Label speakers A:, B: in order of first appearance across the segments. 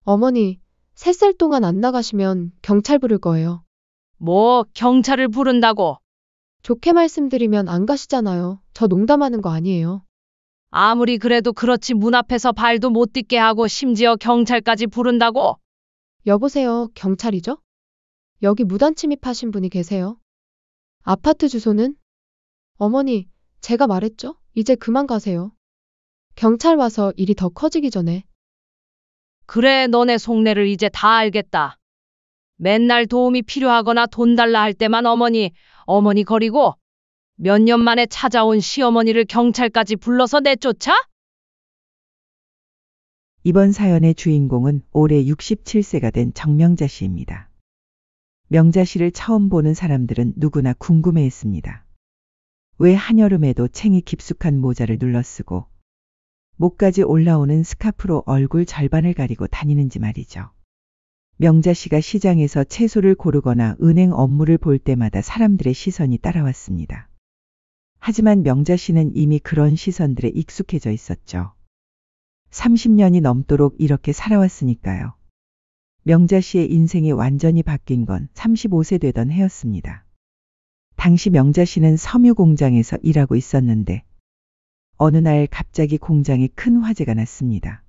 A: 어머니, 3살 동안 안 나가시면 경찰 부를 거예요.
B: 뭐 경찰을 부른다고?
A: 좋게 말씀드리면 안 가시잖아요. 저 농담하는 거 아니에요.
B: 아무리 그래도 그렇지 문 앞에서 발도 못 딛게 하고 심지어 경찰까지 부른다고?
A: 여보세요, 경찰이죠? 여기 무단 침입하신 분이 계세요. 아파트 주소는? 어머니, 제가 말했죠? 이제 그만 가세요. 경찰 와서 일이 더 커지기 전에.
B: 그래, 너네 속내를 이제 다 알겠다. 맨날 도움이 필요하거나 돈 달라 할 때만 어머니 거리고 몇 년 만에 찾아온 시어머니를 경찰까지 불러서 내쫓아?
C: 이번 사연의 주인공은 올해 67세가 된 정명자 씨입니다. 명자 씨를 처음 보는 사람들은 누구나 궁금해했습니다. 왜 한여름에도 챙이 깊숙한 모자를 눌러쓰고 목까지 올라오는 스카프로 얼굴 절반을 가리고 다니는지 말이죠. 명자 씨가 시장에서 채소를 고르거나 은행 업무를 볼 때마다 사람들의 시선이 따라왔습니다. 하지만 명자 씨는 이미 그런 시선들에 익숙해져 있었죠. 30년이 넘도록 이렇게 살아왔으니까요. 명자 씨의 인생이 완전히 바뀐 건 35세 되던 해였습니다. 당시 명자 씨는 섬유 공장에서 일하고 있었는데 어느 날 갑자기 공장에 큰 화재가 났습니다.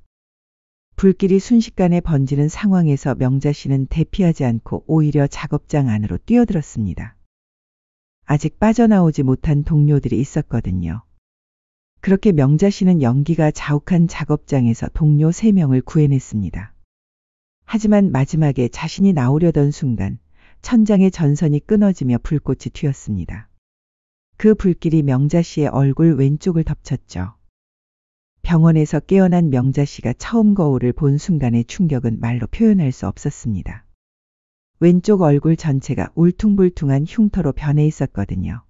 C: 불길이 순식간에 번지는 상황에서 명자 씨는 대피하지 않고 오히려 작업장 안으로 뛰어들었습니다. 아직 빠져나오지 못한 동료들이 있었거든요. 그렇게 명자 씨는 연기가 자욱한 작업장에서 동료 3명을 구해냈습니다. 하지만 마지막에 자신이 나오려던 순간 천장의 전선이 끊어지며 불꽃이 튀었습니다. 그 불길이 명자 씨의 얼굴 왼쪽을 덮쳤죠. 병원에서 깨어난 명자 씨가 처음 거울을 본 순간의 충격은 말로 표현할 수 없었습니다. 왼쪽 얼굴 전체가 울퉁불퉁한 흉터로 변해 있었거든요.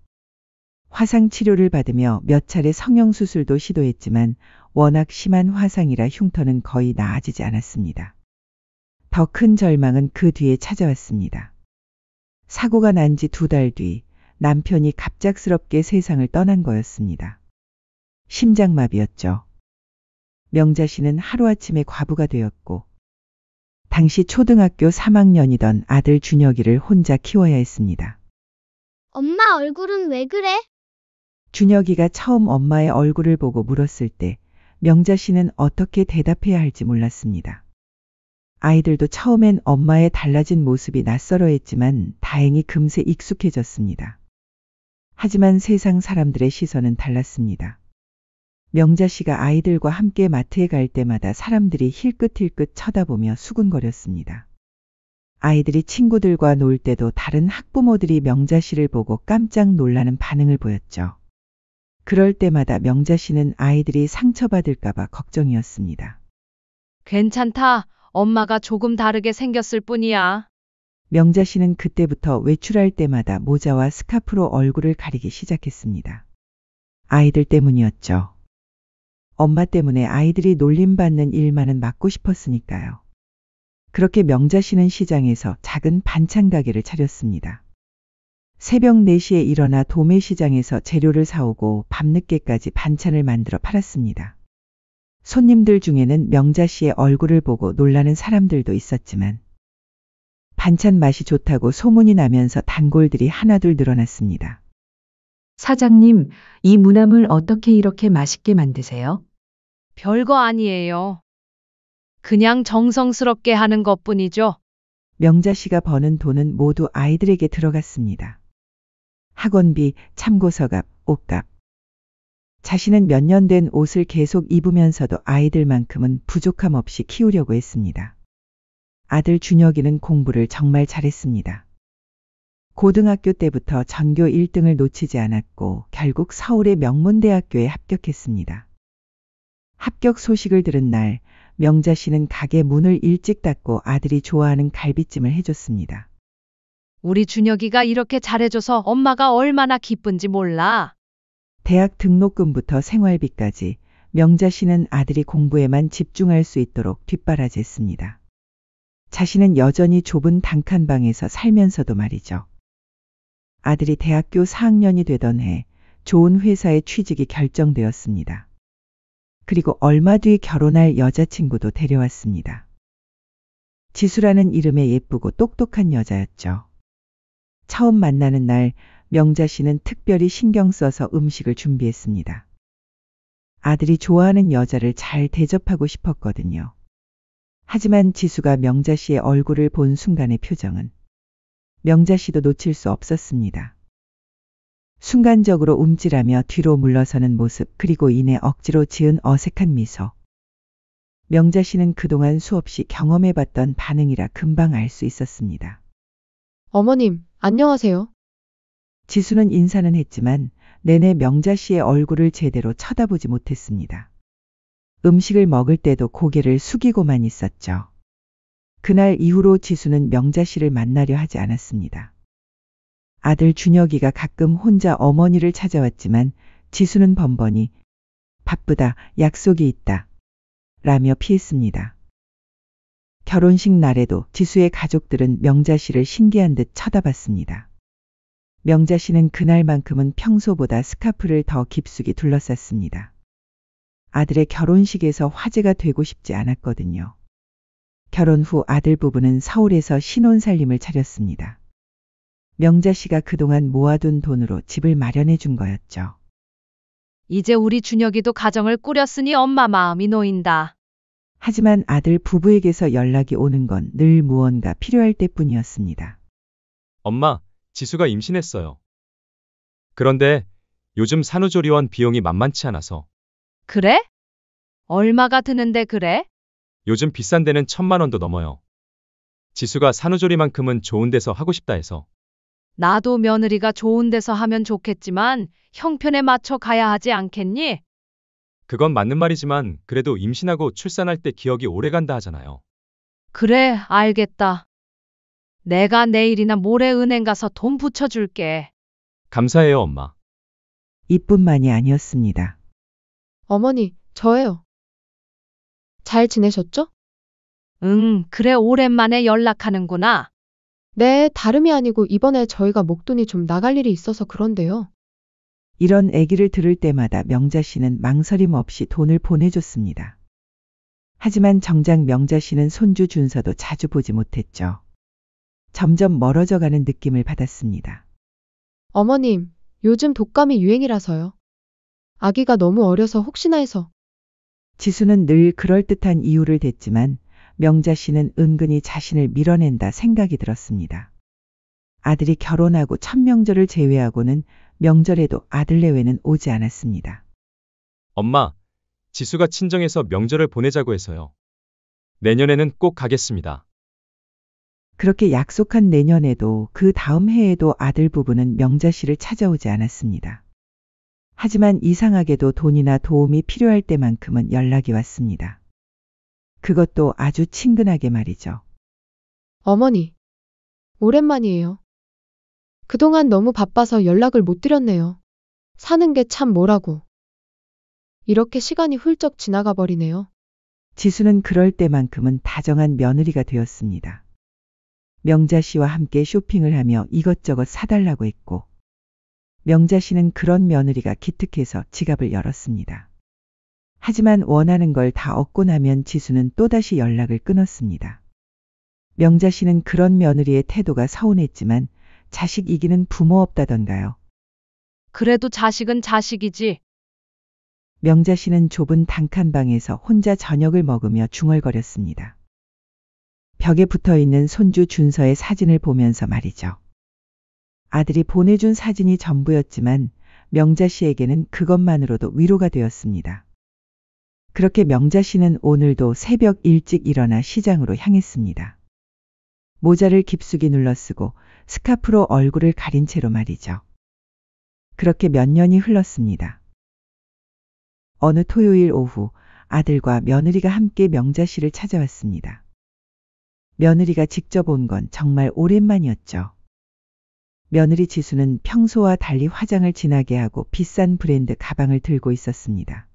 C: 화상 치료를 받으며 몇 차례 성형수술도 시도했지만 워낙 심한 화상이라 흉터는 거의 나아지지 않았습니다. 더 큰 절망은 그 뒤에 찾아왔습니다. 사고가 난 지 2달 뒤 남편이 갑작스럽게 세상을 떠난 거였습니다. 심장마비였죠. 명자 씨는 하루아침에 과부가 되었고 당시 초등학교 3학년이던 아들 준혁이를 혼자 키워야 했습니다.
D: 엄마 얼굴은 왜 그래?
C: 준혁이가 처음 엄마의 얼굴을 보고 물었을 때 명자 씨는 어떻게 대답해야 할지 몰랐습니다. 아이들도 처음엔 엄마의 달라진 모습이 낯설어했지만 다행히 금세 익숙해졌습니다. 하지만 세상 사람들의 시선은 달랐습니다. 명자 씨가 아이들과 함께 마트에 갈 때마다 사람들이 힐끗힐끗 쳐다보며 수군거렸습니다. 아이들이 친구들과 놀 때도 다른 학부모들이 명자 씨를 보고 깜짝 놀라는 반응을 보였죠. 그럴 때마다 명자 씨는 아이들이 상처받을까봐 걱정이었습니다.
B: 괜찮다. 엄마가 조금 다르게 생겼을 뿐이야.
C: 명자 씨는 그때부터 외출할 때마다 모자와 스카프로 얼굴을 가리기 시작했습니다. 아이들 때문이었죠. 엄마 때문에 아이들이 놀림받는 일만은 막고 싶었으니까요. 그렇게 명자 씨는 시장에서 작은 반찬 가게를 차렸습니다. 새벽 4시에 일어나 도매시장에서 재료를 사오고 밤늦게까지 반찬을 만들어 팔았습니다. 손님들 중에는 명자 씨의 얼굴을 보고 놀라는 사람들도 있었지만 반찬 맛이 좋다고 소문이 나면서 단골들이 하나둘 늘어났습니다.
E: 사장님, 이 무나물 어떻게 이렇게 맛있게 만드세요?
B: 별거 아니에요. 그냥 정성스럽게 하는 것뿐이죠.
C: 명자 씨가 버는 돈은 모두 아이들에게 들어갔습니다. 학원비, 참고서갑, 옷값. 자신은 몇 년 된 옷을 계속 입으면서도 아이들만큼은 부족함 없이 키우려고 했습니다. 아들 준혁이는 공부를 정말 잘했습니다. 고등학교 때부터 전교 1등을 놓치지 않았고 결국 서울의 명문대학교에 합격했습니다. 합격 소식을 들은 날 명자 씨는 가게 문을 일찍 닫고 아들이 좋아하는 갈비찜을 해줬습니다.
B: 우리 준혁이가 이렇게 잘해줘서 엄마가 얼마나 기쁜지 몰라.
C: 대학 등록금부터 생활비까지 명자 씨는 아들이 공부에만 집중할 수 있도록 뒷바라지했습니다. 자신은 여전히 좁은 단칸방에서 살면서도 말이죠. 아들이 대학교 4학년이 되던 해 좋은 회사에 취직이 결정되었습니다. 그리고 얼마 뒤 결혼할 여자친구도 데려왔습니다. 지수라는 이름의 예쁘고 똑똑한 여자였죠. 처음 만나는 날 명자 씨는 특별히 신경 써서 음식을 준비했습니다. 아들이 좋아하는 여자를 잘 대접하고 싶었거든요. 하지만 지수가 명자 씨의 얼굴을 본 순간의 표정은 명자 씨도 놓칠 수 없었습니다. 순간적으로 움찔하며 뒤로 물러서는 모습, 그리고 이내 억지로 지은 어색한 미소. 명자 씨는 그동안 수없이 경험해봤던 반응이라 금방 알 수 있었습니다.
A: 어머님, 안녕하세요.
C: 지수는 인사는 했지만 내내 명자 씨의 얼굴을 제대로 쳐다보지 못했습니다. 음식을 먹을 때도 고개를 숙이고만 있었죠. 그날 이후로 지수는 명자 씨를 만나려 하지 않았습니다. 아들 준혁이가 가끔 혼자 어머니를 찾아왔지만 지수는 번번이 바쁘다, 약속이 있다 라며 피했습니다. 결혼식 날에도 지수의 가족들은 명자 씨를 신기한 듯 쳐다봤습니다. 명자 씨는 그날만큼은 평소보다 스카프를 더 깊숙이 둘러쌌습니다. 아들의 결혼식에서 화제가 되고 싶지 않았거든요. 결혼 후 아들 부부는 서울에서 신혼살림을 차렸습니다. 명자 씨가 그동안 모아둔 돈으로 집을 마련해 준 거였죠.
B: 이제 우리 준혁이도 가정을 꾸렸으니 엄마 마음이 놓인다.
C: 하지만 아들 부부에게서 연락이 오는 건 늘 무언가 필요할 때뿐이었습니다.
F: 엄마, 지수가 임신했어요. 그런데 요즘 산후조리원 비용이 만만치 않아서
B: 그래? 얼마가 드는데 그래?
F: 요즘 비싼 데는 1,000만 원도 넘어요. 지수가 산후조리만큼은 좋은 데서 하고 싶다 해서.
B: 나도 며느리가 좋은 데서 하면 좋겠지만 형편에 맞춰 가야 하지 않겠니?
F: 그건 맞는 말이지만 그래도 임신하고 출산할 때 기억이 오래 간다 하잖아요.
B: 그래, 알겠다. 내가 내일이나 모레 은행 가서 돈 붙여줄게.
F: 감사해요, 엄마.
C: 이뿐만이 아니었습니다.
A: 어머니, 저예요. 잘 지내셨죠?
B: 응, 그래, 오랜만에 연락하는구나.
A: 네, 다름이 아니고 이번에 저희가 목돈이 좀 나갈 일이 있어서 그런데요.
C: 이런 얘기를 들을 때마다 명자 씨는 망설임 없이 돈을 보내줬습니다. 하지만 정작 명자 씨는 손주 준서도 자주 보지 못했죠. 점점 멀어져가는 느낌을 받았습니다.
A: 어머님, 요즘 독감이 유행이라서요. 아기가 너무 어려서 혹시나 해서.
C: 지수는 늘 그럴듯한 이유를 댔지만 명자 씨는 은근히 자신을 밀어낸다 생각이 들었습니다. 아들이 결혼하고 첫 명절을 제외하고는 명절에도 아들 내외는 오지 않았습니다.
F: 엄마, 지수가 친정에서 명절을 보내자고 해서요. 내년에는 꼭 가겠습니다.
C: 그렇게 약속한 내년에도 그 다음 해에도 아들 부부는 명자 씨를 찾아오지 않았습니다. 하지만 이상하게도 돈이나 도움이 필요할 때만큼은 연락이 왔습니다. 그것도 아주 친근하게 말이죠.
A: 어머니, 오랜만이에요. 그동안 너무 바빠서 연락을 못 드렸네요. 사는 게 참 뭐라고. 이렇게 시간이 훌쩍 지나가 버리네요.
C: 지수는 그럴 때만큼은 다정한 며느리가 되었습니다. 명자 씨와 함께 쇼핑을 하며 이것저것 사달라고 했고, 명자 씨는 그런 며느리가 기특해서 지갑을 열었습니다. 하지만 원하는 걸 다 얻고 나면 지수는 또다시 연락을 끊었습니다. 명자 씨는 그런 며느리의 태도가 서운했지만 자식 이기는 부모 없다던가요.
B: 그래도 자식은 자식이지.
C: 명자 씨는 좁은 단칸방에서 혼자 저녁을 먹으며 중얼거렸습니다. 벽에 붙어있는 손주 준서의 사진을 보면서 말이죠. 아들이 보내준 사진이 전부였지만 명자 씨에게는 그것만으로도 위로가 되었습니다. 그렇게 명자 씨는 오늘도 새벽 일찍 일어나 시장으로 향했습니다. 모자를 깊숙이 눌러쓰고 스카프로 얼굴을 가린 채로 말이죠. 그렇게 몇 년이 흘렀습니다. 어느 토요일 오후 아들과 며느리가 함께 명자 씨를 찾아왔습니다. 며느리가 직접 온 건 정말 오랜만이었죠. 며느리 지수는 평소와 달리 화장을 진하게 하고 비싼 브랜드 가방을 들고 있었습니다.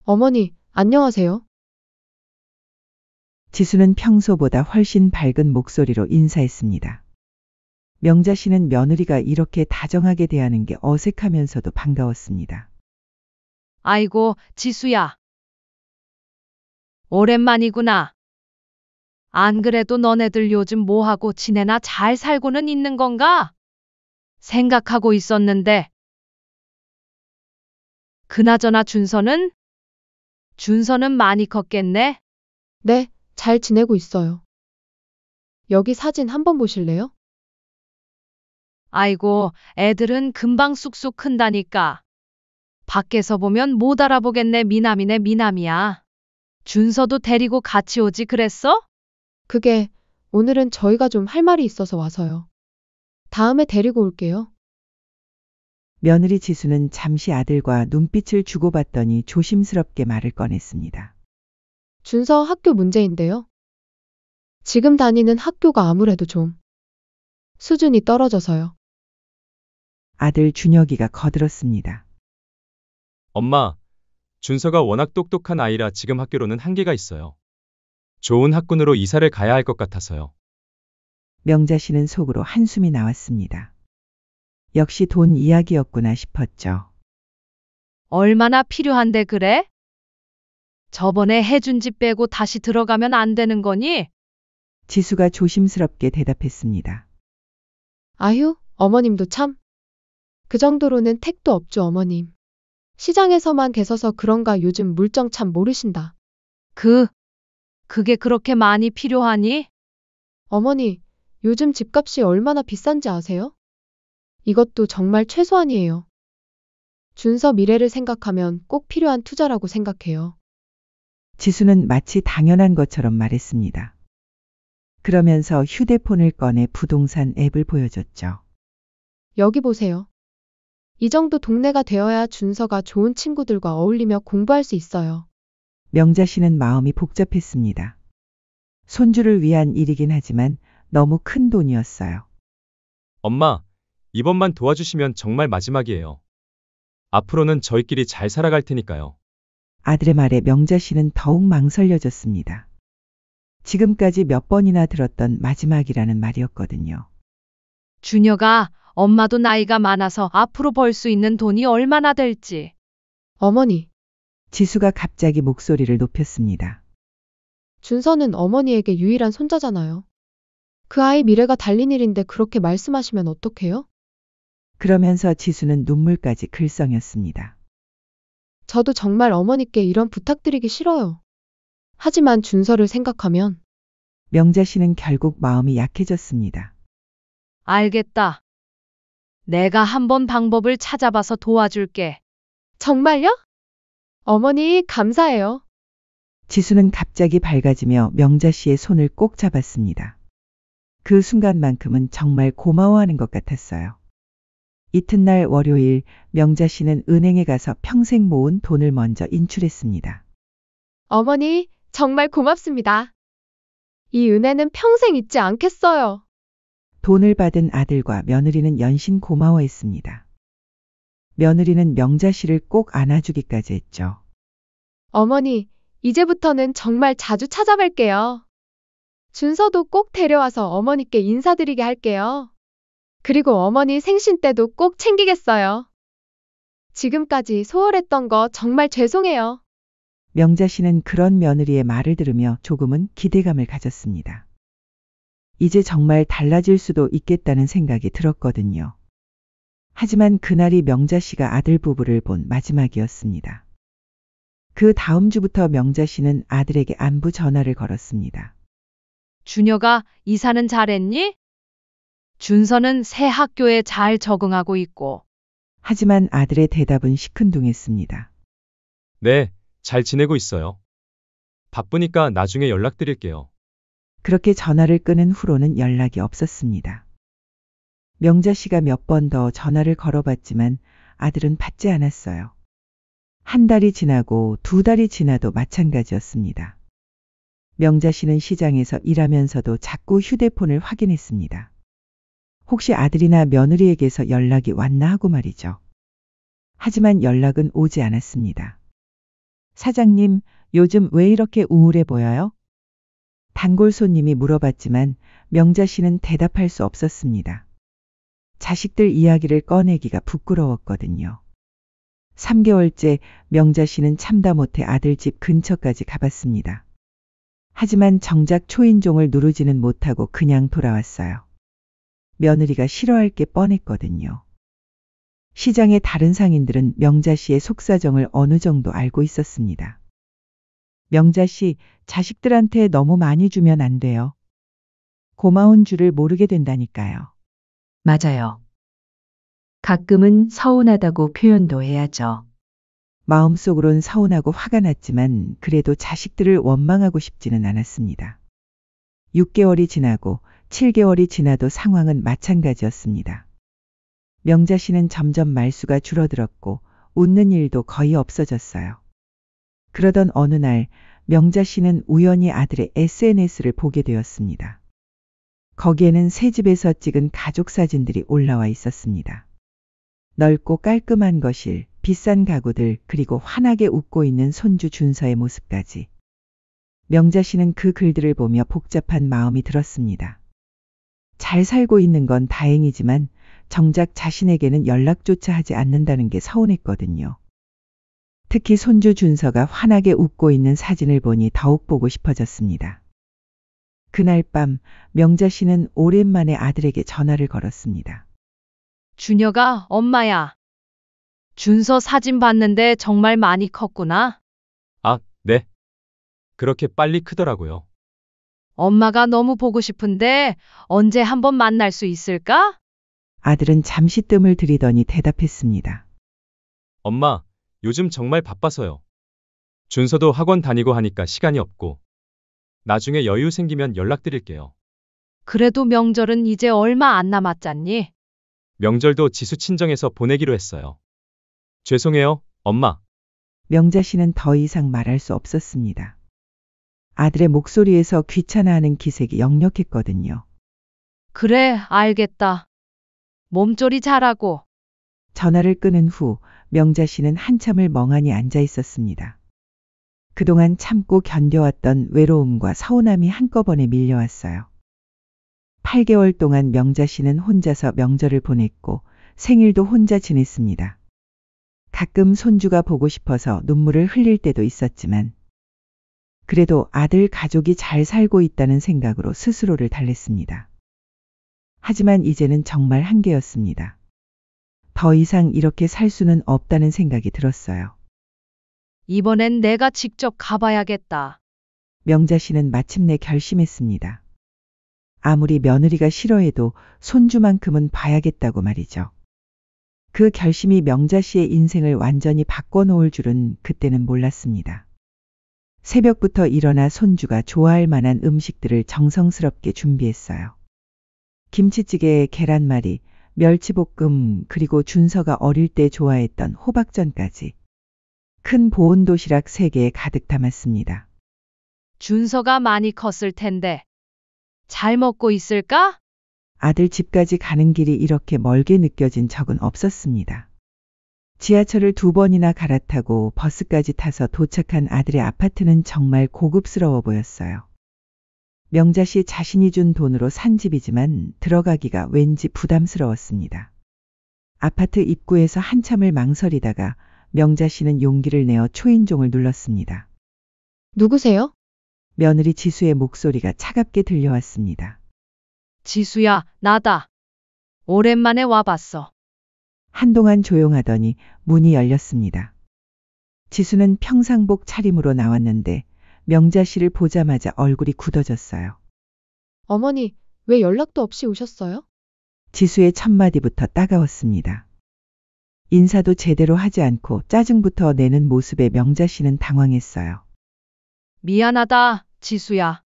A: 어머니, 안녕하세요.
C: 지수는 평소보다 훨씬 밝은 목소리로 인사했습니다. 명자 씨는 며느리가 이렇게 다정하게 대하는 게 어색하면서도 반가웠습니다.
B: 아이고, 지수야. 오랜만이구나. 안 그래도 너네들 요즘 뭐하고 지내나 잘 살고는 있는 건가? 생각하고 있었는데. 그나저나 준서는? 준서는 많이 컸겠네?
A: 네, 잘 지내고 있어요. 여기 사진 한번 보실래요?
B: 아이고, 애들은 금방 쑥쑥 큰다니까. 밖에서 보면 못 알아보겠네. 미남이네, 미남이야. 준서도 데리고 같이 오지 그랬어?
A: 그게 오늘은 저희가 좀 할 말이 있어서 와서요. 다음에 데리고 올게요.
C: 며느리 지수는 잠시 아들과 눈빛을 주고받더니 조심스럽게 말을 꺼냈습니다.
A: 준서 학교 문제인데요. 지금 다니는 학교가 아무래도 좀 수준이 떨어져서요.
C: 아들 준혁이가 거들었습니다.
F: 엄마, 준서가 워낙 똑똑한 아이라 지금 학교로는 한계가 있어요. 좋은 학군으로 이사를 가야 할 것 같아서요.
C: 명자 씨는 속으로 한숨이 나왔습니다. 역시 돈 이야기였구나 싶었죠.
B: 얼마나 필요한데 그래? 저번에 해준 집 빼고 다시 들어가면 안 되는 거니?
C: 지수가 조심스럽게 대답했습니다.
A: 아휴, 어머님도 참. 그 정도로는 택도 없죠, 어머님. 시장에서만 계셔서 그런가 요즘 물정 참 모르신다.
B: 그게 그렇게 많이 필요하니?
A: 어머니, 요즘 집값이 얼마나 비싼지 아세요? 이것도 정말 최소한이에요. 준서 미래를 생각하면 꼭 필요한 투자라고 생각해요.
C: 지수는 마치 당연한 것처럼 말했습니다. 그러면서 휴대폰을 꺼내 부동산 앱을 보여줬죠.
A: 여기 보세요. 이 정도 동네가 되어야 준서가 좋은 친구들과 어울리며 공부할 수 있어요.
C: 명자 씨는 마음이 복잡했습니다. 손주를 위한 일이긴 하지만 너무 큰 돈이었어요.
F: 엄마, 이번만 도와주시면 정말 마지막이에요. 앞으로는 저희끼리 잘 살아갈 테니까요.
C: 아들의 말에 명자 씨는 더욱 망설여졌습니다. 지금까지 몇 번이나 들었던 마지막이라는 말이었거든요.
B: 준혁아, 엄마도 나이가 많아서 앞으로 벌 수 있는 돈이 얼마나 될지.
A: 어머니,
C: 지수가 갑자기 목소리를 높였습니다.
A: 준서는 어머니에게 유일한 손자잖아요. 그 아이 미래가 달린 일인데 그렇게 말씀하시면 어떡해요?
C: 그러면서 지수는 눈물까지 글썽였습니다.
A: 저도 정말 어머니께 이런 부탁드리기 싫어요. 하지만 준서를 생각하면
C: 명자 씨는 결국 마음이 약해졌습니다.
B: 알겠다. 내가 한번 방법을 찾아봐서 도와줄게.
A: 정말요? 어머니, 감사해요.
C: 지수는 갑자기 밝아지며 명자 씨의 손을 꼭 잡았습니다. 그 순간만큼은 정말 고마워하는 것 같았어요. 이튿날 월요일 명자 씨는 은행에 가서 평생 모은 돈을 먼저 인출했습니다.
A: 어머니, 정말 고맙습니다. 이 은혜는 평생 잊지 않겠어요.
C: 돈을 받은 아들과 며느리는 연신 고마워했습니다. 며느리는 명자 씨를 꼭 안아주기까지 했죠.
A: 어머니, 이제부터는 정말 자주 찾아뵐게요. 준서도 꼭 데려와서 어머니께 인사드리게 할게요. 그리고 어머니 생신 때도 꼭 챙기겠어요. 지금까지 소홀했던 거 정말 죄송해요.
C: 명자 씨는 그런 며느리의 말을 들으며 조금은 기대감을 가졌습니다. 이제 정말 달라질 수도 있겠다는 생각이 들었거든요. 하지만 그날이 명자 씨가 아들 부부를 본 마지막이었습니다. 그 다음 주부터 명자 씨는 아들에게 안부 전화를 걸었습니다.
B: 준혁아, 이사는 잘했니? 준서는 새 학교에 잘 적응하고 있고.
C: 하지만 아들의 대답은 시큰둥했습니다.
F: 네, 잘 지내고 있어요. 바쁘니까 나중에 연락드릴게요.
C: 그렇게 전화를 끊은 후로는 연락이 없었습니다. 명자 씨가 몇 번 더 전화를 걸어봤지만 아들은 받지 않았어요. 한 달이 지나고 두 달이 지나도 마찬가지였습니다. 명자 씨는 시장에서 일하면서도 자꾸 휴대폰을 확인했습니다. 혹시 아들이나 며느리에게서 연락이 왔나 하고 말이죠. 하지만 연락은 오지 않았습니다. 사장님, 요즘 왜 이렇게 우울해 보여요? 단골 손님이 물어봤지만 명자 씨는 대답할 수 없었습니다. 자식들 이야기를 꺼내기가 부끄러웠거든요. 3개월째 명자 씨는 참다 못해 아들 집 근처까지 가봤습니다. 하지만 정작 초인종을 누르지는 못하고 그냥 돌아왔어요. 며느리가 싫어할 게 뻔했거든요. 시장의 다른 상인들은 명자 씨의 속사정을 어느 정도 알고 있었습니다. 명자 씨, 자식들한테 너무 많이 주면 안 돼요. 고마운 줄을 모르게 된다니까요.
E: 맞아요. 가끔은 서운하다고 표현도 해야죠.
C: 마음속으론 서운하고 화가 났지만 그래도 자식들을 원망하고 싶지는 않았습니다. 6개월이 지나고 7개월이 지나도 상황은 마찬가지였습니다. 명자 씨는 점점 말수가 줄어들었고 웃는 일도 거의 없어졌어요. 그러던 어느 날 명자 씨는 우연히 아들의 SNS를 보게 되었습니다. 거기에는 새 집에서 찍은 가족 사진들이 올라와 있었습니다. 넓고 깔끔한 거실, 비싼 가구들, 그리고 환하게 웃고 있는 손주 준서의 모습까지. 명자 씨는 그 글들을 보며 복잡한 마음이 들었습니다. 잘 살고 있는 건 다행이지만 정작 자신에게는 연락조차 하지 않는다는 게 서운했거든요. 특히 손주 준서가 환하게 웃고 있는 사진을 보니 더욱 보고 싶어졌습니다. 그날 밤 명자 씨는 오랜만에 아들에게 전화를 걸었습니다.
B: 준혁아, 엄마야. 준서 사진 봤는데 정말 많이 컸구나.
F: 아, 네. 그렇게 빨리 크더라고요.
B: 엄마가 너무 보고 싶은데 언제 한번 만날 수 있을까?
C: 아들은 잠시 뜸을 들이더니 대답했습니다.
F: 엄마, 요즘 정말 바빠서요. 준서도 학원 다니고 하니까 시간이 없고. 나중에 여유 생기면 연락드릴게요.
B: 그래도 명절은 이제 얼마 안 남았잖니?
F: 명절도 지수 친정에서 보내기로 했어요. 죄송해요, 엄마.
C: 명자 씨는 더 이상 말할 수 없었습니다. 아들의 목소리에서 귀찮아하는 기색이 역력했거든요.
B: 그래, 알겠다. 몸조리 잘하고.
C: 전화를 끊은 후 명자 씨는 한참을 멍하니 앉아 있었습니다. 그동안 참고 견뎌왔던 외로움과 서운함이 한꺼번에 밀려왔어요. 8개월 동안 명자 씨는 혼자서 명절을 보냈고 생일도 혼자 지냈습니다. 가끔 손주가 보고 싶어서 눈물을 흘릴 때도 있었지만 그래도 아들 가족이 잘 살고 있다는 생각으로 스스로를 달랬습니다. 하지만 이제는 정말 한계였습니다. 더 이상 이렇게 살 수는 없다는 생각이 들었어요.
B: 이번엔 내가 직접 가봐야겠다.
C: 명자 씨는 마침내 결심했습니다. 아무리 며느리가 싫어해도 손주만큼은 봐야겠다고 말이죠. 그 결심이 명자 씨의 인생을 완전히 바꿔놓을 줄은 그때는 몰랐습니다. 새벽부터 일어나 손주가 좋아할 만한 음식들을 정성스럽게 준비했어요. 김치찌개에 계란말이, 멸치볶음, 그리고 준서가 어릴 때 좋아했던 호박전까지. 큰 보온 도시락 3개에 가득 담았습니다.
B: 준서가 많이 컸을 텐데. 잘 먹고 있을까?
C: 아들 집까지 가는 길이 이렇게 멀게 느껴진 적은 없었습니다. 지하철을 2번이나 갈아타고 버스까지 타서 도착한 아들의 아파트는 정말 고급스러워 보였어요. 명자 씨 자신이 준 돈으로 산 집이지만 들어가기가 왠지 부담스러웠습니다. 아파트 입구에서 한참을 망설이다가 명자 씨는 용기를 내어 초인종을 눌렀습니다.
A: 누구세요?
C: 며느리 지수의 목소리가 차갑게 들려왔습니다.
B: 지수야, 나다. 오랜만에 와봤어.
C: 한동안 조용하더니 문이 열렸습니다. 지수는 평상복 차림으로 나왔는데 명자 씨를 보자마자 얼굴이 굳어졌어요.
A: 어머니, 왜 연락도 없이 오셨어요?
C: 지수의 첫마디부터 따가웠습니다. 인사도 제대로 하지 않고 짜증부터 내는 모습에 명자 씨는 당황했어요.
B: 미안하다, 지수야.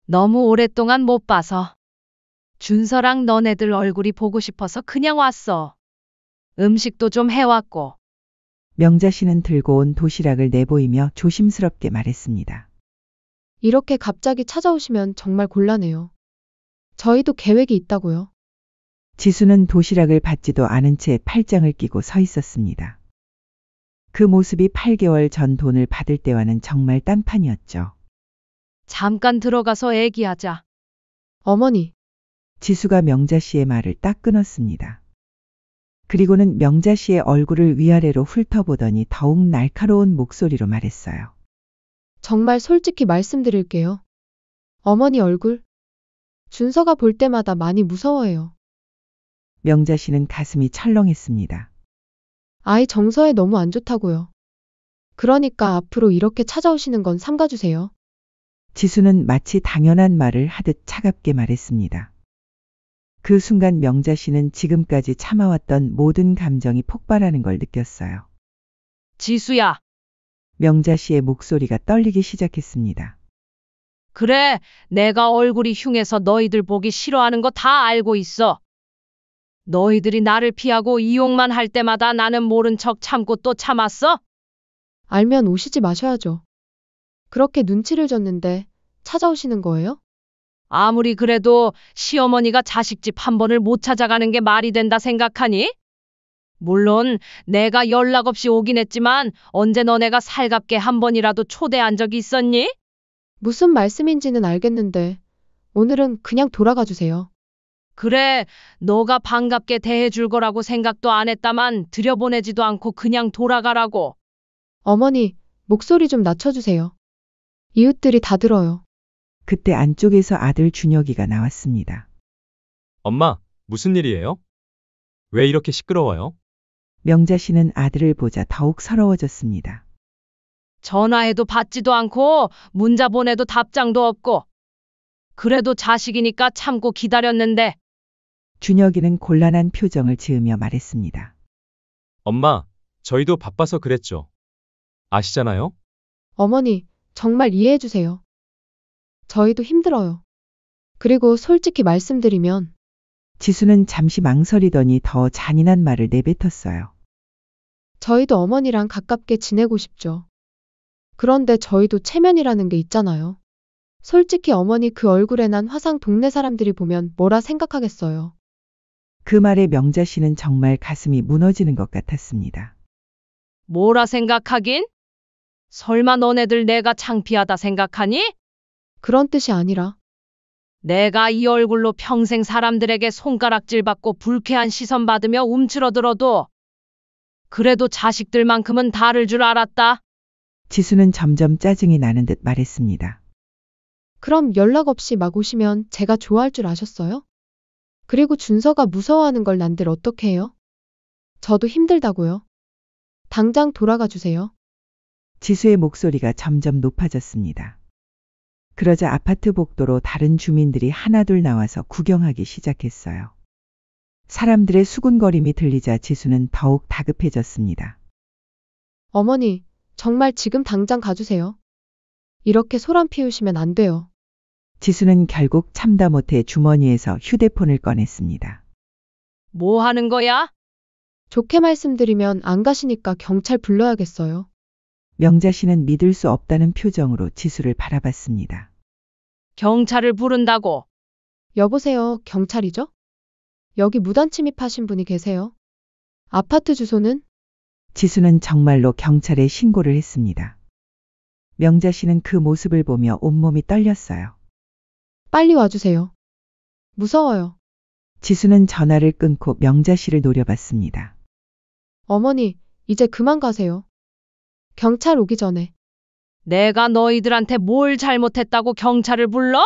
B: 너무 오랫동안 못 봐서. 준서랑 너네들 얼굴이 보고 싶어서 그냥 왔어. 음식도 좀 해왔고.
C: 명자 씨는 들고 온 도시락을 내보이며 조심스럽게 말했습니다.
A: 이렇게 갑자기 찾아오시면 정말 곤란해요. 저희도 계획이 있다고요.
C: 지수는 도시락을 받지도 않은 채 팔짱을 끼고 서 있었습니다. 그 모습이 8개월 전 돈을 받을 때와는 정말 딴판이었죠.
B: 잠깐 들어가서 얘기하자.
A: 어머니,
C: 지수가 명자 씨의 말을 딱 끊었습니다. 그리고는 명자 씨의 얼굴을 위아래로 훑어보더니 더욱 날카로운 목소리로 말했어요.
A: 정말 솔직히 말씀드릴게요. 어머니 얼굴. 준서가 볼 때마다 많이 무서워해요.
C: 명자 씨는 가슴이 철렁했습니다.
A: 아이 정서에 너무 안 좋다고요. 그러니까 앞으로 이렇게 찾아오시는 건 삼가주세요.
C: 지수는 마치 당연한 말을 하듯 차갑게 말했습니다. 그 순간 명자 씨는 지금까지 참아왔던 모든 감정이 폭발하는 걸 느꼈어요.
B: 지수야,
C: 명자 씨의 목소리가 떨리기 시작했습니다.
B: 그래, 내가 얼굴이 흉해서 너희들 보기 싫어하는 거 다 알고 있어. 너희들이 나를 피하고 이용만 할 때마다 나는 모른 척 참고 또 참았어?
A: 알면 오시지 마셔야죠. 그렇게 눈치를 줬는데 찾아오시는 거예요?
B: 아무리 그래도 시어머니가 자식 집 한 번을 못 찾아가는 게 말이 된다 생각하니? 물론 내가 연락 없이 오긴 했지만 언제 너네가 살갑게 한 번이라도 초대한 적이 있었니?
A: 무슨 말씀인지는 알겠는데 오늘은 그냥 돌아가 주세요.
B: 그래, 너가 반갑게 대해줄 거라고 생각도 안 했다만 들여보내지도 않고 그냥 돌아가라고.
A: 어머니, 목소리 좀 낮춰주세요. 이웃들이 다 들어요.
C: 그때 안쪽에서 아들 준혁이가 나왔습니다.
F: 엄마, 무슨 일이에요? 왜 이렇게 시끄러워요?
C: 명자 씨는 아들을 보자 더욱 서러워졌습니다.
B: 전화해도 받지도 않고 문자 보내도 답장도 없고. 그래도 자식이니까 참고 기다렸는데.
C: 준혁이는 곤란한 표정을 지으며 말했습니다.
F: 엄마, 저희도 바빠서 그랬죠. 아시잖아요?
A: 어머니, 정말 이해해주세요. 저희도 힘들어요. 그리고 솔직히 말씀드리면
C: 지수는 잠시 망설이더니 더 잔인한 말을 내뱉었어요.
A: 저희도 어머니랑 가깝게 지내고 싶죠. 그런데 저희도 체면이라는 게 있잖아요. 솔직히 어머니 그 얼굴에 난 화상 동네 사람들이 보면 뭐라 생각하겠어요.
C: 그 말에 명자 씨는 정말 가슴이 무너지는 것 같았습니다.
B: 뭐라 생각하긴? 설마 너네들 내가 창피하다 생각하니?
A: 그런 뜻이 아니라
B: 내가 이 얼굴로 평생 사람들에게 손가락질 받고 불쾌한 시선 받으며 움츠러들어도 그래도 자식들만큼은 다를 줄 알았다.
C: 지수는 점점 짜증이 나는 듯 말했습니다.
A: 그럼 연락 없이 막 오시면 제가 좋아할 줄 아셨어요? 그리고 준서가 무서워하는 걸 난들 어떻게 해요? 저도 힘들다고요. 당장 돌아가 주세요.
C: 지수의 목소리가 점점 높아졌습니다. 그러자 아파트 복도로 다른 주민들이 하나둘 나와서 구경하기 시작했어요. 사람들의 수군거림이 들리자 지수는 더욱 다급해졌습니다.
A: 어머니, 정말 지금 당장 가주세요. 이렇게 소란 피우시면 안 돼요.
C: 지수는 결국 참다 못해 주머니에서 휴대폰을 꺼냈습니다.
B: 뭐 하는 거야?
A: 좋게 말씀드리면 안 가시니까 경찰 불러야겠어요.
C: 명자 씨는 믿을 수 없다는 표정으로 지수를 바라봤습니다.
B: 경찰을 부른다고.
A: 여보세요, 경찰이죠? 여기 무단 침입하신 분이 계세요. 아파트 주소는?
C: 지수는 정말로 경찰에 신고를 했습니다. 명자 씨는 그 모습을 보며 온몸이 떨렸어요.
A: 빨리 와주세요. 무서워요.
C: 지수는 전화를 끊고 명자 씨를 노려봤습니다.
A: 어머니, 이제 그만 가세요. 경찰 오기 전에.
B: 내가 너희들한테 뭘 잘못했다고 경찰을 불러?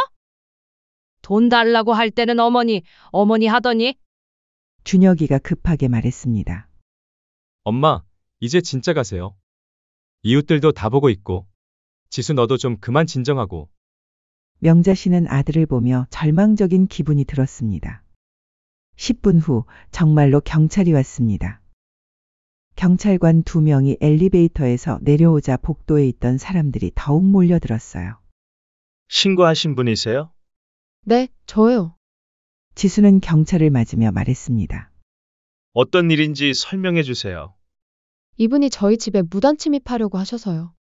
B: 돈 달라고 할 때는 어머니 하더니.
C: 준혁이가 급하게 말했습니다.
F: 엄마, 이제 진짜 가세요. 이웃들도 다 보고 있고. 지수 너도 좀 그만 진정하고.
C: 명자 씨는 아들을 보며 절망적인 기분이 들었습니다. 10분 후 정말로 경찰이 왔습니다. 경찰관 2명이 엘리베이터에서 내려오자 복도에 있던 사람들이 더욱 몰려들었어요.
G: 신고하신 분이세요?
A: 네, 저요.
C: 지수는 경찰을 맞으며 말했습니다.
G: 어떤 일인지 설명해 주세요.
A: 이분이 저희 집에 무단 침입하려고 하셔서요.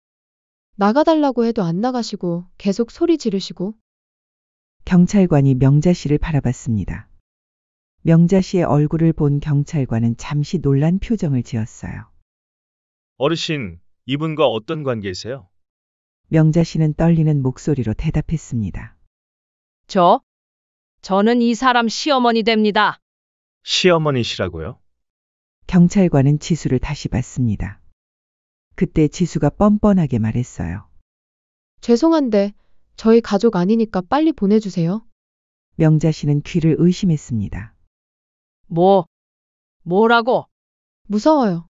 A: 나가달라고 해도 안 나가시고 계속 소리 지르시고.
C: 경찰관이 명자 씨를 바라봤습니다. 명자 씨의 얼굴을 본 경찰관은 잠시 놀란 표정을 지었어요.
G: 어르신, 이분과 어떤 관계세요?
C: 명자 씨는 떨리는 목소리로 대답했습니다.
B: 저는 이 사람 시어머니 됩니다.
G: 시어머니시라고요?
C: 경찰관은 지수를 다시 봤습니다. 그때 지수가 뻔뻔하게 말했어요.
A: 죄송한데 저희 가족 아니니까 빨리 보내주세요.
C: 명자 씨는 귀를 의심했습니다.
B: 뭐라고?
A: 무서워요.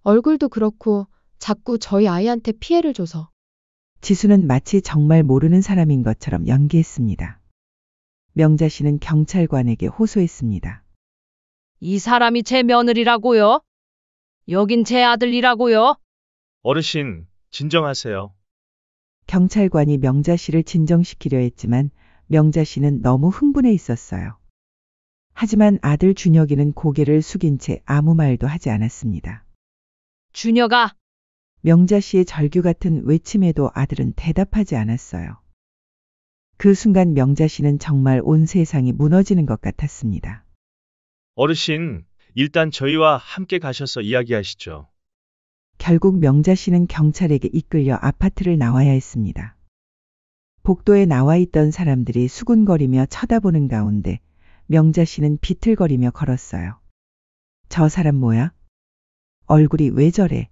A: 얼굴도 그렇고 자꾸 저희 아이한테 피해를 줘서.
C: 지수는 마치 정말 모르는 사람인 것처럼 연기했습니다. 명자 씨는 경찰관에게 호소했습니다.
B: 이 사람이 제 며느리라고요? 여긴 제 아들이라고요?
G: 어르신, 진정하세요.
C: 경찰관이 명자 씨를 진정시키려 했지만 명자 씨는 너무 흥분해 있었어요. 하지만 아들 준혁이는 고개를 숙인 채 아무 말도 하지 않았습니다.
B: 준혁아,
C: 명자 씨의 절규 같은 외침에도 아들은 대답하지 않았어요. 그 순간 명자 씨는 정말 온 세상이 무너지는 것 같았습니다.
G: 어르신, 일단 저희와 함께 가셔서 이야기하시죠.
C: 결국 명자 씨는 경찰에게 이끌려 아파트를 나와야 했습니다. 복도에 나와 있던 사람들이 수군거리며 쳐다보는 가운데 명자 씨는 비틀거리며 걸었어요. 저 사람 뭐야? 얼굴이 왜 저래?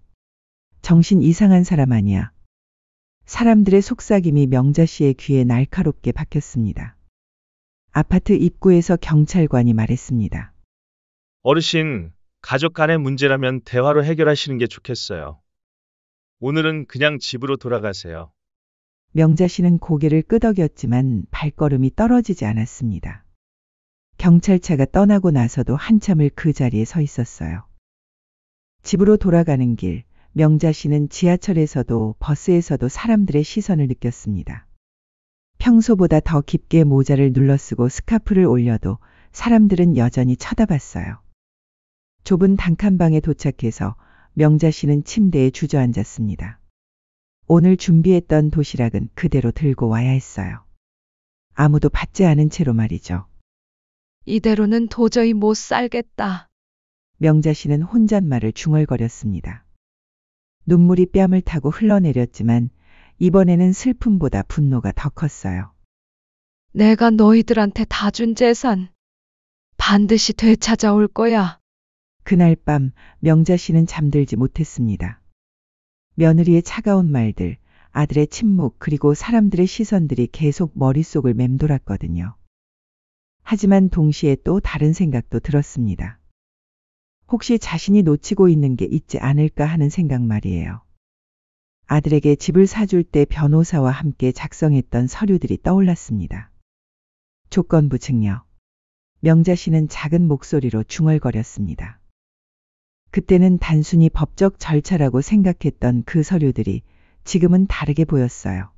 C: 정신 이상한 사람 아니야? 사람들의 속삭임이 명자 씨의 귀에 날카롭게 박혔습니다. 아파트 입구에서 경찰관이 말했습니다.
G: 어르신, 가족 간의 문제라면 대화로 해결하시는 게 좋겠어요. 오늘은 그냥 집으로 돌아가세요.
C: 명자 씨는 고개를 끄덕였지만 발걸음이 떨어지지 않았습니다. 경찰차가 떠나고 나서도 한참을 그 자리에 서 있었어요. 집으로 돌아가는 길, 명자 씨는 지하철에서도 버스에서도 사람들의 시선을 느꼈습니다. 평소보다 더 깊게 모자를 눌러쓰고 스카프를 올려도 사람들은 여전히 쳐다봤어요. 좁은 단칸방에 도착해서 명자 씨는 침대에 주저앉았습니다. 오늘 준비했던 도시락은 그대로 들고 와야 했어요. 아무도 받지 않은 채로 말이죠.
B: 이대로는 도저히 못 살겠다.
C: 명자 씨는 혼잣말을 중얼거렸습니다. 눈물이 뺨을 타고 흘러내렸지만 이번에는 슬픔보다 분노가 더 컸어요.
B: 내가 너희들한테 다 준 재산 반드시 되찾아올 거야.
C: 그날 밤 명자 씨는 잠들지 못했습니다. 며느리의 차가운 말들, 아들의 침묵, 그리고 사람들의 시선들이 계속 머릿속을 맴돌았거든요. 하지만 동시에 또 다른 생각도 들었습니다. 혹시 자신이 놓치고 있는 게 있지 않을까 하는 생각 말이에요. 아들에게 집을 사줄 때 변호사와 함께 작성했던 서류들이 떠올랐습니다. 조건부 증여. 명자 씨는 작은 목소리로 중얼거렸습니다. 그때는 단순히 법적 절차라고 생각했던 그 서류들이 지금은 다르게 보였어요.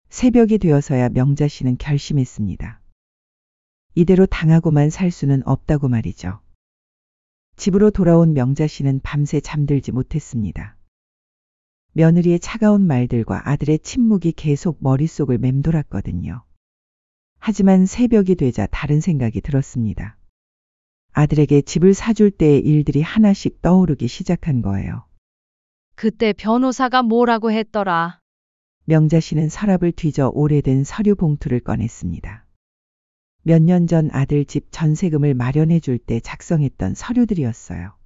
C: 새벽이 되어서야 명자 씨는 결심했습니다. 이대로 당하고만 살 수는 없다고 말이죠. 집으로 돌아온 명자 씨는 밤새 잠들지 못했습니다. 며느리의 차가운 말들과 아들의 침묵이 계속 머릿속을 맴돌았거든요. 하지만 새벽이 되자 다른 생각이 들었습니다. 아들에게 집을 사줄 때의 일들이 하나씩 떠오르기 시작한 거예요.
B: 그때 변호사가 뭐라고 했더라.
C: 명자 씨는 서랍을 뒤져 오래된 서류 봉투를 꺼냈습니다. 몇 년 전 아들 집 전세금을 마련해 줄 때 작성했던 서류들이었어요.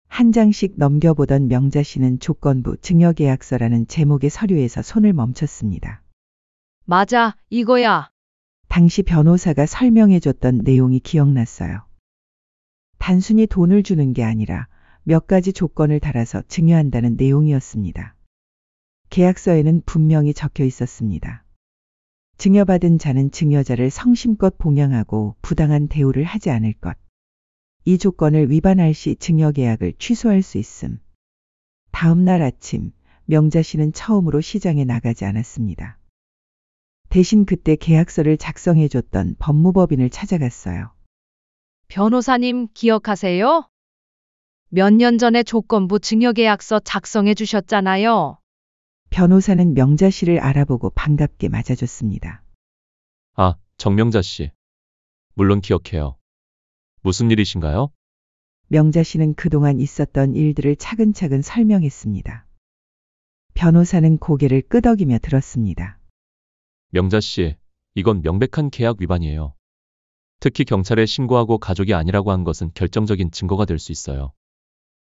C: 한 장씩 넘겨보던 명자 씨는 조건부 증여계약서라는 제목의 서류에서 손을 멈췄습니다.
B: 맞아, 이거야.
C: 당시 변호사가 설명해줬던 내용이 기억났어요. 단순히 돈을 주는 게 아니라 몇 가지 조건을 달아서 증여한다는 내용이었습니다. 계약서에는 분명히 적혀 있었습니다. 증여받은 자는 증여자를 성심껏 봉양하고 부당한 대우를 하지 않을 것. 이 조건을 위반할 시 증여계약을 취소할 수 있음. 다음 날 아침, 명자 씨는 처음으로 시장에 나가지 않았습니다. 대신 그때 계약서를 작성해줬던 법무법인을 찾아갔어요.
B: 변호사님 기억하세요? 몇 년 전에 조건부 증여계약서 작성해 주셨잖아요.
C: 변호사는 명자 씨를 알아보고 반갑게 맞아줬습니다.
F: 아, 정명자 씨. 물론 기억해요. 무슨 일이신가요?
C: 명자 씨는 그동안 있었던 일들을 차근차근 설명했습니다. 변호사는 고개를 끄덕이며 들었습니다.
F: 명자 씨, 이건 명백한 계약 위반이에요. 특히 경찰에 신고하고 가족이 아니라고 한 것은 결정적인 증거가 될 수 있어요.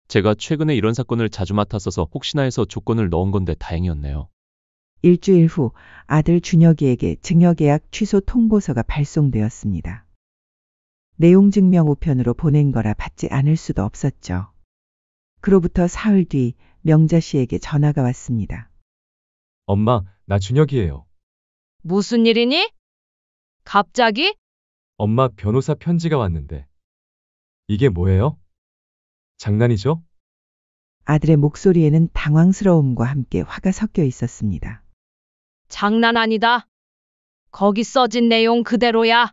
F: 제가 최근에 이런 사건을 자주 맡았어서 혹시나 해서 조건을 넣은 건데 다행이었네요.
C: 일주일 후 아들 준혁이에게 증여계약 취소 통보서가 발송되었습니다. 내용 증명 우편으로 보낸 거라 받지 않을 수도 없었죠. 그로부터 사흘 뒤 명자 씨에게 전화가 왔습니다.
F: 엄마, 나 준혁이에요.
B: 무슨 일이니? 갑자기?
F: 엄마 변호사 편지가 왔는데. 이게 뭐예요? 장난이죠?
C: 아들의 목소리에는 당황스러움과 함께 화가 섞여 있었습니다.
B: 장난 아니다. 거기 써진 내용 그대로야.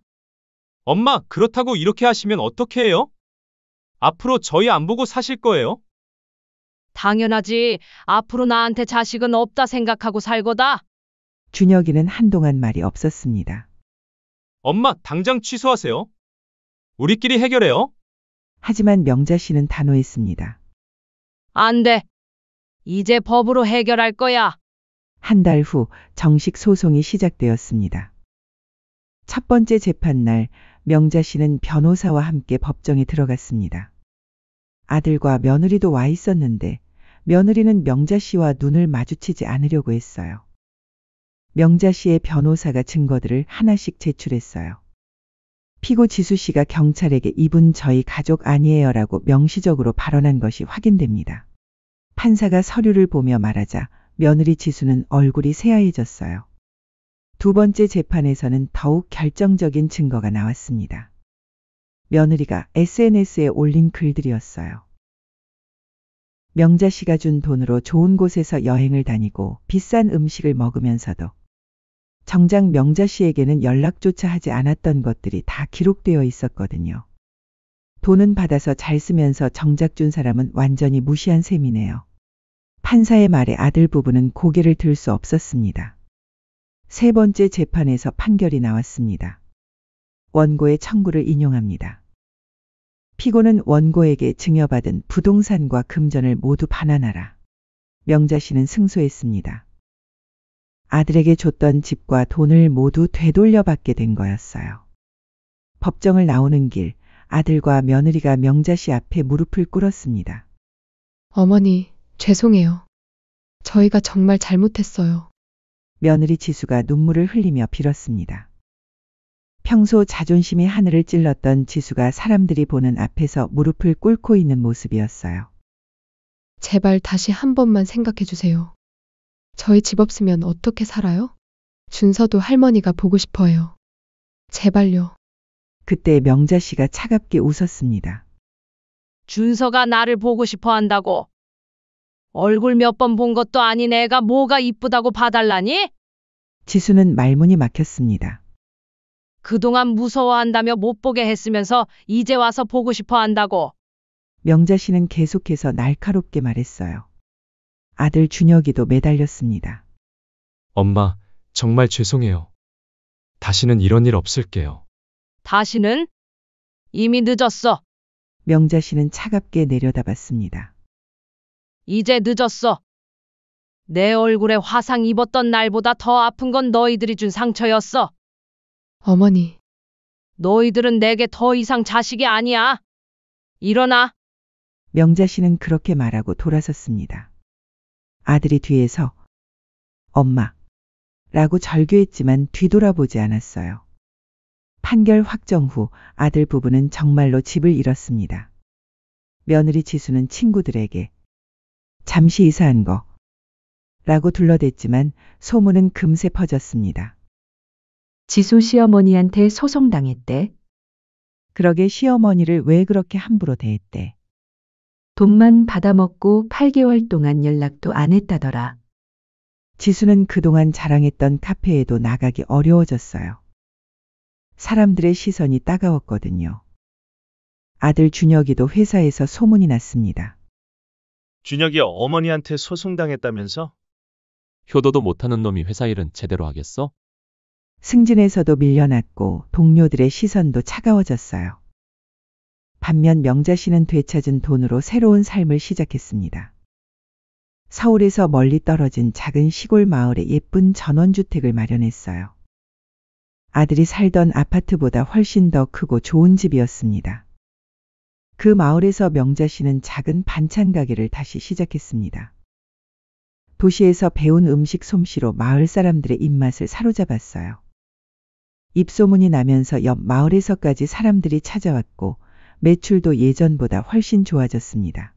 F: 엄마, 그렇다고 이렇게 하시면 어떻게 해요? 앞으로 저희 안 보고 사실 거예요?
B: 당연하지. 앞으로 나한테 자식은 없다 생각하고 살 거다.
C: 준혁이는 한동안 말이 없었습니다.
F: 엄마, 당장 취소하세요. 우리끼리 해결해요.
C: 하지만 명자 씨는 단호했습니다.
B: 안 돼. 이제 법으로 해결할 거야.
C: 한 달 후 정식 소송이 시작되었습니다. 첫 번째 재판날 명자 씨는 변호사와 함께 법정에 들어갔습니다. 아들과 며느리도 와 있었는데 며느리는 명자 씨와 눈을 마주치지 않으려고 했어요. 명자 씨의 변호사가 증거들을 하나씩 제출했어요. 피고 지수 씨가 경찰에게 이분 저희 가족 아니에요라고 명시적으로 발언한 것이 확인됩니다. 판사가 서류를 보며 말하자 며느리 지수는 얼굴이 새하얘졌어요. 두 번째 재판에서는 더욱 결정적인 증거가 나왔습니다. 며느리가 SNS에 올린 글들이었어요. 명자 씨가 준 돈으로 좋은 곳에서 여행을 다니고 비싼 음식을 먹으면서도 정작 명자 씨에게는 연락조차 하지 않았던 것들이 다 기록되어 있었거든요. 돈은 받아서 잘 쓰면서 정작 준 사람은 완전히 무시한 셈이네요. 판사의 말에 아들 부부는 고개를 들 수 없었습니다. 세 번째 재판에서 판결이 나왔습니다. 원고의 청구를 인용합니다. 피고는 원고에게 증여받은 부동산과 금전을 모두 반환하라. 명자 씨는 승소했습니다. 아들에게 줬던 집과 돈을 모두 되돌려받게 된 거였어요. 법정을 나오는 길, 아들과 며느리가 명자 씨 앞에 무릎을 꿇었습니다.
A: 어머니, 죄송해요. 저희가 정말 잘못했어요.
C: 며느리 지수가 눈물을 흘리며 빌었습니다. 평소 자존심이 하늘을 찔렀던 지수가 사람들이 보는 앞에서 무릎을 꿇고 있는 모습이었어요.
A: 제발 다시 한 번만 생각해 주세요. 저희 집 없으면 어떻게 살아요? 준서도 할머니가 보고 싶어요. 제발요.
C: 그때 명자 씨가 차갑게 웃었습니다.
B: 준서가 나를 보고 싶어 한다고. 얼굴 몇 번 본 것도 아닌 애가 뭐가 이쁘다고 봐달라니?
C: 지수는 말문이 막혔습니다.
B: 그동안 무서워한다며 못 보게 했으면서 이제 와서 보고 싶어 한다고.
C: 명자 씨는 계속해서 날카롭게 말했어요. 아들 준혁이도 매달렸습니다.
F: 엄마, 정말 죄송해요. 다시는 이런 일 없을게요.
B: 다시는? 이미 늦었어.
C: 명자 씨는 차갑게 내려다봤습니다.
B: 이제 늦었어. 내 얼굴에 화상 입었던 날보다 더 아픈 건 너희들이 준 상처였어.
A: 어머니,
B: 너희들은 내게 더 이상 자식이 아니야. 일어나.
C: 명자 씨는 그렇게 말하고 돌아섰습니다. 아들이 뒤에서 엄마 라고 절규했지만 뒤돌아보지 않았어요. 판결 확정 후 아들 부부는 정말로 집을 잃었습니다. 며느리 지수는 친구들에게 잠시 이사한 거 라고 둘러댔지만 소문은 금세 퍼졌습니다.
E: 지수 시어머니한테 소송당했대.
C: 그러게 시어머니를 왜 그렇게 함부로 대했대.
E: 돈만 받아먹고 8개월 동안 연락도 안 했다더라.
C: 지수는 그동안 자랑했던 카페에도 나가기 어려워졌어요. 사람들의 시선이 따가웠거든요. 아들 준혁이도 회사에서 소문이 났습니다.
G: 준혁이 어머니한테 소송당했다면서?
H: 효도도 못하는 놈이 회사 일은 제대로 하겠어?
C: 승진에서도 밀려났고 동료들의 시선도 차가워졌어요. 반면 명자 씨는 되찾은 돈으로 새로운 삶을 시작했습니다. 서울에서 멀리 떨어진 작은 시골 마을에 예쁜 전원주택을 마련했어요. 아들이 살던 아파트보다 훨씬 더 크고 좋은 집이었습니다. 그 마을에서 명자 씨는 작은 반찬 가게를 다시 시작했습니다. 도시에서 배운 음식 솜씨로 마을 사람들의 입맛을 사로잡았어요. 입소문이 나면서 옆 마을에서까지 사람들이 찾아왔고 매출도 예전보다 훨씬 좋아졌습니다.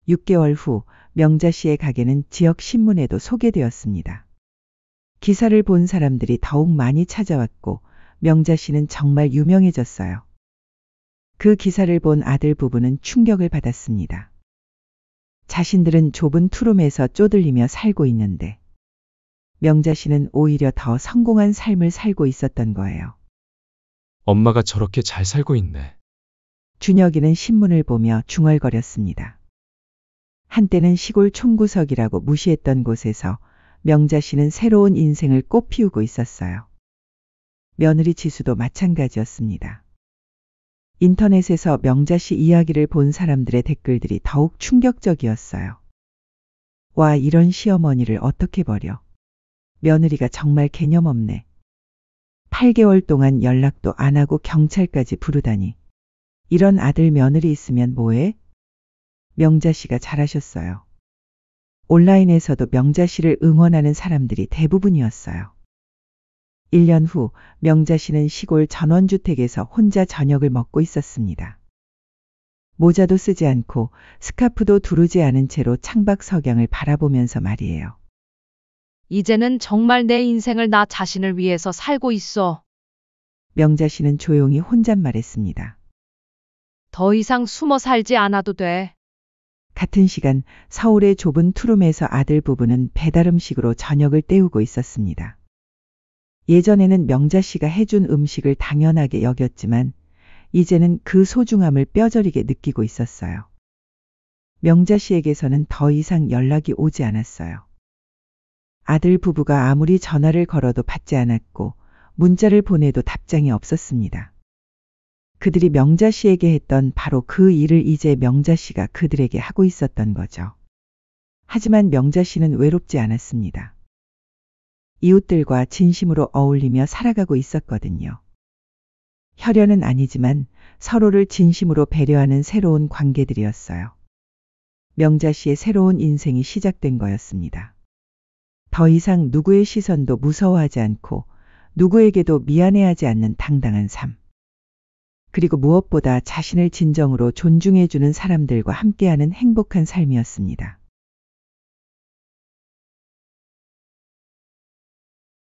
C: 6개월 후 명자 씨의 가게는 지역 신문에도 소개되었습니다. 기사를 본 사람들이 더욱 많이 찾아왔고 명자 씨는 정말 유명해졌어요. 그 기사를 본 아들 부부는 충격을 받았습니다. 자신들은 좁은 투룸에서 쪼들리며 살고 있는데 명자 씨는 오히려 더 성공한 삶을 살고 있었던 거예요.
F: 엄마가 저렇게 잘 살고 있네.
C: 준혁이는 신문을 보며 중얼거렸습니다. 한때는 시골 총구석이라고 무시했던 곳에서 명자 씨는 새로운 인생을 꽃피우고 있었어요. 며느리 지수도 마찬가지였습니다. 인터넷에서 명자 씨 이야기를 본 사람들의 댓글들이 더욱 충격적이었어요. 와, 이런 시어머니를 어떻게 버려. 며느리가 정말 개념 없네. 8개월 동안 연락도 안 하고 경찰까지 부르다니. 이런 아들 며느리 있으면 뭐해? 명자 씨가 잘하셨어요. 온라인에서도 명자 씨를 응원하는 사람들이 대부분이었어요. 1년 후 명자 씨는 시골 전원주택에서 혼자 저녁을 먹고 있었습니다. 모자도 쓰지 않고 스카프도 두르지 않은 채로 창밖 석양을 바라보면서 말이에요.
B: 이제는 정말 내 인생을 나 자신을 위해서 살고 있어.
C: 명자 씨는 조용히 혼잣말했습니다.
B: 더 이상 숨어 살지 않아도 돼.
C: 같은 시간 서울의 좁은 투룸에서 아들 부부는 배달 음식으로 저녁을 때우고 있었습니다. 예전에는 명자 씨가 해준 음식을 당연하게 여겼지만 이제는 그 소중함을 뼈저리게 느끼고 있었어요. 명자 씨에게서는 더 이상 연락이 오지 않았어요. 아들 부부가 아무리 전화를 걸어도 받지 않았고 문자를 보내도 답장이 없었습니다. 그들이 명자 씨에게 했던 바로 그 일을 이제 명자 씨가 그들에게 하고 있었던 거죠. 하지만 명자 씨는 외롭지 않았습니다. 이웃들과 진심으로 어울리며 살아가고 있었거든요. 혈연은 아니지만 서로를 진심으로 배려하는 새로운 관계들이었어요. 명자 씨의 새로운 인생이 시작된 거였습니다. 더 이상 누구의 시선도 무서워하지 않고 누구에게도 미안해하지 않는 당당한 삶. 그리고 무엇보다 자신을 진정으로 존중해주는 사람들과 함께하는 행복한 삶이었습니다.